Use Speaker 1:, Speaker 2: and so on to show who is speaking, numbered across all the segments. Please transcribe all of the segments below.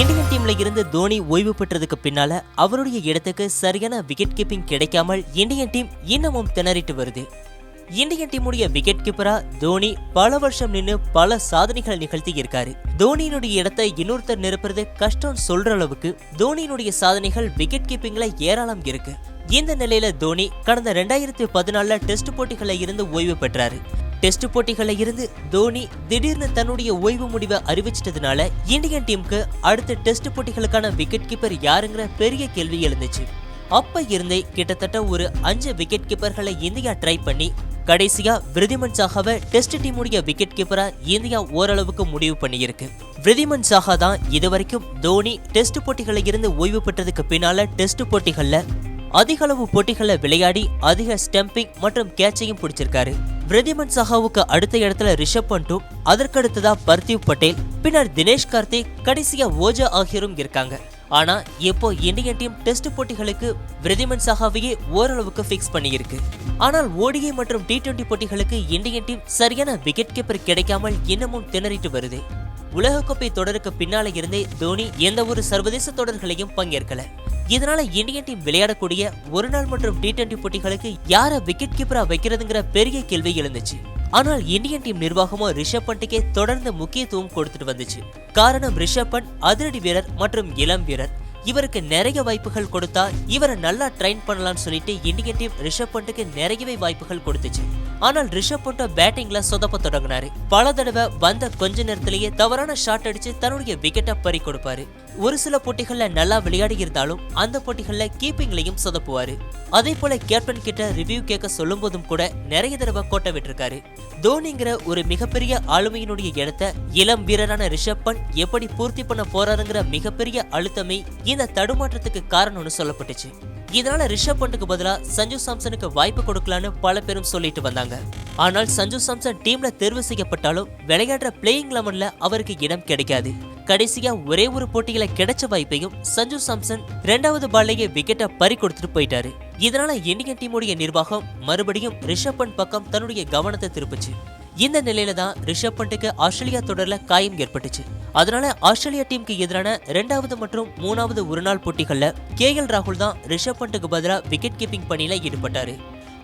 Speaker 1: Indian டீம்ல இருந்து தோனி ஓய்வு பெற்றதுக்கு பின்னால அவருடைய இடத்துக்கு சரியான விக்கெட் கீப்பிங் கிடைக்காமல் இந்தியன் டீம் இன்னமும் திணறிட்டு வருது. இந்தியன் டீமுடைய விக்கெட் கீப்பரா தோனி பல வருஷம் நின்று பல சாதனைகளை நிகழ்த்தி இருக்காரு. தோனியினுடைய இடத்தை இன்னொருத்தர் நிரப்புறது கஷ்டம் சொல்ற அளவுக்கு தோனியினுடைய சாதனைகள் விக்கெட் கீப்பிங்ல ஏராளம் இருக்கு. இந்த நிலையில தோனி கடந்த 2014 டெஸ்ட் போட்டிகளை இருந்து ஓய்வு பெற்றாரு. டெஸ்ட் போட்டிகளை இருந்து தோனி திடீர்னு தன்னுடைய ஓய்வு முடிவை அறிவிச்சிட்டதுனால இந்தியன் டீமுக்கு அடுத்த டெஸ்ட் போட்டிகளுக்கான விக்கெட் கீப்பர் யாருங்கிற பெரிய கேள்வி எழுந்துச்சு. அப்ப இருந்தே கிட்டத்தட்ட ஒரு 5 விக்கெட் கீப்பர்களை இந்தியா ட்ரை பண்ணி கடைசியா விருதிமன் சாஹாவை டெஸ்ட் டீமுடைய விக்கெட் கீப்பரா இந்தியா ஓரளவுக்கு முடிவு பண்ணியிருக்கு. விருதிமன் சாஹா தான் இதுவரைக்கும் தோனி டெஸ்ட் போட்டிகளை இருந்து ஓய்வு பெற்றதுக்கு பின்னால டெஸ்ட் போட்டிகள்ல அதிக அளவு போட்டிகளை விளையாடி அதிக ஸ்டம்பிங் மற்றும் கேட்சையும் பிடிச்சிருக்காரு. விருதிமன் சாஹாவுக்கு அடுத்த இடத்துல ரிஷப் பண்டும், அதற்கடுத்ததா பர்தீவ் பட்டேல், பின்னர் தினேஷ் கார்த்திக், கடைசியா ஓஜா ஆகியோரும் இருக்காங்க. ஆனா இப்போ இந்தியன் டீம் டெஸ்ட் போட்டிகளுக்கு விருதிமன் சாஹாவையே ஓரளவுக்கு பிக்ஸ் பண்ணியிருக்கு. ஆனால் ஓடிஐ மற்றும் T20 போட்டிகளுக்கு இந்தியன் டீம் சரியான விக்கெட் கீப்பர் கிடைக்காமல் இன்னமும் திணறிட்டு வருது. உலகக்கோப்பை தொடருக்கு பின்னால இருந்தே தோனி எந்த ஒரு சர்வதேச தொடர்களையும் பங்கேற்கல. இதனால இந்தியன் டீம் விளையாடக்கூடிய ஒருநாள் மற்றும் T20 போட்டிகளுக்கு யார விக்கெட் கீப்பரா வைக்கிறதுங்கிற பெரிய கேள்வி எழுந்துச்சு. ஆனால் இந்தியன் டீம் நிர்வாகமும் ரிஷப் பண்ட்டுக்கே தொடர்ந்து முக்கியத்துவம் கொடுத்துட்டு வந்துச்சு. காரணம் ரிஷப் பண்ட் அதிரடி வீரர் மற்றும் இளம் வீரர். இவருக்கு நிறைய வாய்ப்புகள் கொடுத்தா இவரை நல்லா ட்ரெயின் பண்ணலாம்னு சொல்லிட்டு இந்தியன் டீம் ரிஷப் பண்ட்டுக்கு நிறையவே வாய்ப்புகள் கொடுத்துச்சு. ஆனால் ரிஷப் பண்ட் பேட்டிங்ல சொதப்ப தொடங்கினாரு. பல தடவை வந்த கொஞ்ச நேரத்திலேயே தவறான ஷாட் அடிச்சு தன்னுடைய விக்கெட்டை பறி கொடுப்பாரு. ஒரு சில போட்டிகள்ல நல்லா விளையாடி இருந்தாலும் அந்த போட்டிகள்ல கீப்பிங்லையும் சொதப்புவாரு. அதே போல கேப்டன் கிட்ட ரிவ்யூ கேட்க சொல்லும் போதும் கூட நிறைய தடவை கோட்டை விட்டுருக்காரு. தோனிங்கிற ஒரு மிகப்பெரிய ஆளுமையினுடைய இடத்தை இளம் வீரரான ரிஷப் பண்ட் எப்படி பூர்த்தி பண்ண போறாருங்கிற மிகப்பெரிய அழுத்தமே இந்த தடுமாற்றத்துக்கு காரணம்னு சொல்லப்பட்டுச்சு. இதனால ரிஷப் பண்ட்டுக்கு பதிலா சஞ்சு சாம்சனுக்கு வாய்ப்பு கொடுக்கலான்னு பல பேரும் சொல்லிட்டு வந்தாங்க. ஆனால் சஞ்சு சாம்சன் டீம்ல தேர்வு செய்யப்பட்டாலும் விளையாடுற பிளேயிங் 11ல அவருக்கு இடம் கிடைக்காது. கடைசியா ஒரே ஒரு போட்டியில கிடைச்ச வாய்ப்பையும் சஞ்சு சாம்சன் 2வது பால்லேயே விக்கெட்டை பறி கொடுத்துட்டு போயிட்டாரு. இதனால இந்தியன் டீமுடைய நிர்வாகம் மறுபடியும் ரிஷப் பண்ட் பக்கம் தன்னுடைய கவனத்தை திருப்புச்சு. இந்த நிலையில தான் ரிஷப் பண்ட்டுக்கு ஆஸ்திரேலியா தொடர்ல காயம் ஏற்பட்டுச்சு. அதனால ஆஸ்திரேலியா டீமுக்கு எதிரான 2வது மற்றும் 3வது ஒருநாள் போட்டிகள்ல KL ராகுல் தான் ரிஷப் பண்ட்டுக்கு பதிலா விக்கெட் கீப்பிங் பணியில ஈடுபட்டாரு.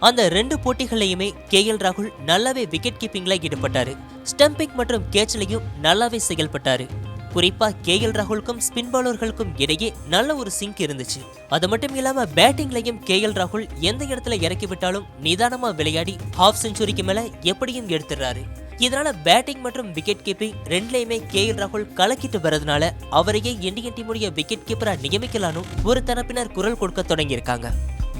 Speaker 1: அந்த 2 போட்டிகள்லயுமே KL ராகுல் நல்லாவே விக்கெட் கீப்பிங்ல ஈடுபட்டாரு. ஸ்டம்பிங் மற்றும் கேட்ச்லயும் நல்லாவே செயல்பட்டாரு. குறிப்பா KL ராகுலுக்கும் ஸ்பின் பாலர்களுக்கும் இடையே நல்ல ஒரு சிங்க் இருந்துச்சு. அது மட்டும் இல்லாம பேட்டிங்லயும் KL ராகுல் எந்த இடத்துல இறக்கி விட்டாலும் நிதானமா விளையாடி ஹாஃப் செஞ்சுரிக்கு மேல எப்படியும் எடுத்துறாரு. இதனால பேட்டிங் மற்றும் விக்கெட் கீப்பிங் ரெண்டுலயுமே KL ராகுல் கலக்கிட்டு வரதுனால அவரையே இந்தியன் டீமுடைய விக்கெட் கீப்பரா நியமிக்கலான்னு ஒரு தரப்பினர் குரல் கொடுக்க தொடங்கியிருக்காங்க.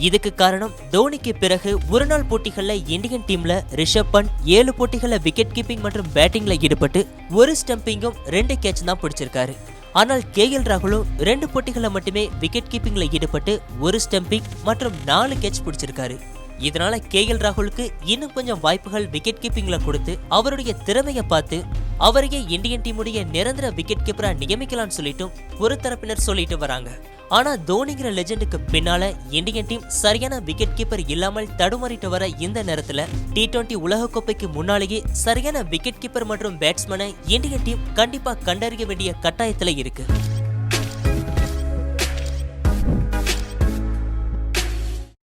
Speaker 1: இதுக்கு காரணம் தோனிக்கு பிறகு ஒருநாள் போட்டிகள்ல இந்தியன் டீம்ல ரிஷப் பண்ட் 7 போட்டிகள்ல விக்கெட் கீப்பிங் மற்றும் பேட்டிங்ல ஈடுபட்டு ஒரு ஸ்டம்பிங்கும் 2 கேட்ச் தான் பிடிச்சிருக்காரு. ஆனால் KL ராகுலும் 2 போட்டிகள்ல மட்டுமே விக்கெட் கீப்பிங்ல ஈடுபட்டு ஒரு ஸ்டம்பிங் மற்றும் 4 கேட்ச் பிடிச்சிருக்காரு. இதனால KL ராகுலுக்கு இன்னும் கொஞ்சம் வாய்ப்புகள் விக்கெட் கீப்பிங்ல கொடுத்து அவருடைய திறமையை பார்த்து அவரையே இந்தியன் டீமுடைய நிரந்தர விக்கெட் கீப்பரா நியமிக்கலாம்னு சொல்லிட்டும் ஒரு தரப்பினர் சொல்லிட்டு வராங்க. ஆனா தோனிங்கிற லெஜெண்டுக்கு பின்னால இந்தியன் டீம் சரியான விக்கெட் கீப்பர் இல்லாமல் தடுமாறிட்டு வர இந்த நேரத்துல T20 உலகக்கோப்பைக்கு முன்னாலேயே சரியான விக்கெட் கீப்பர் மற்றும் பேட்ஸ்மேனை இந்தியன் டீம் கண்டிப்பா கண்டறிய வேண்டிய கட்டாயத்துல இருக்கு.